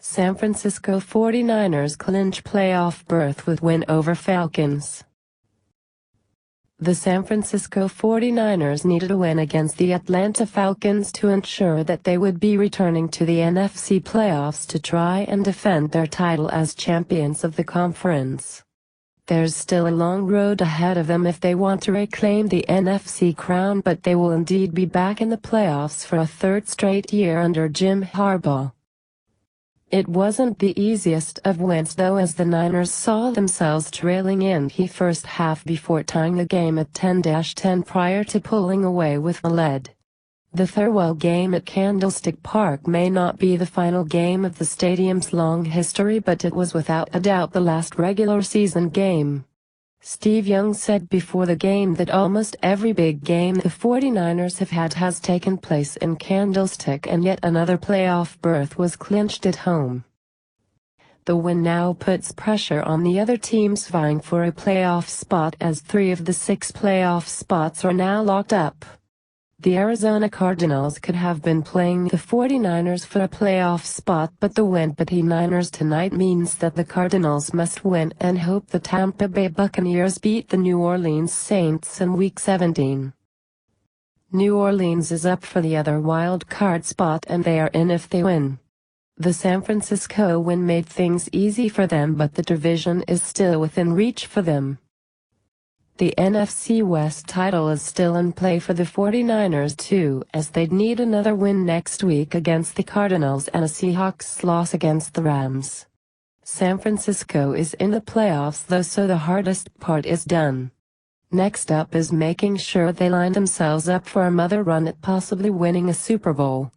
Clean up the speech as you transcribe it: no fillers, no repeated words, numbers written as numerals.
San Francisco 49ers clinch playoff berth with win over Falcons. The San Francisco 49ers needed a win against the Atlanta Falcons to ensure that they would be returning to the NFC playoffs to try and defend their title as champions of the conference. There's still a long road ahead of them if they want to reclaim the NFC crown, but they will indeed be back in the playoffs for a third straight year under Jim Harbaugh. It wasn't the easiest of wins though, as the Niners saw themselves trailing in the first half before tying the game at 10-10 prior to pulling away with a lead. The farewell game at Candlestick Park may not be the final game of the stadium's long history, but it was without a doubt the last regular season game. Steve Young said before the game that almost every big game the 49ers have had has taken place in Candlestick, and yet another playoff berth was clinched at home. The win now puts pressure on the other teams vying for a playoff spot, as 3 of the 6 playoff spots are now locked up. The Arizona Cardinals could have been playing the 49ers for a playoff spot, but the win by the Niners tonight means that the Cardinals must win and hope the Tampa Bay Buccaneers beat the New Orleans Saints in Week 17. New Orleans is up for the other wild card spot, and they are in if they win. The San Francisco win made things easy for them, but the division is still within reach for them. The NFC West title is still in play for the 49ers too, as they'd need another win next week against the Cardinals and a Seahawks loss against the Rams. San Francisco is in the playoffs though, so the hardest part is done. Next up is making sure they line themselves up for another run at possibly winning a Super Bowl.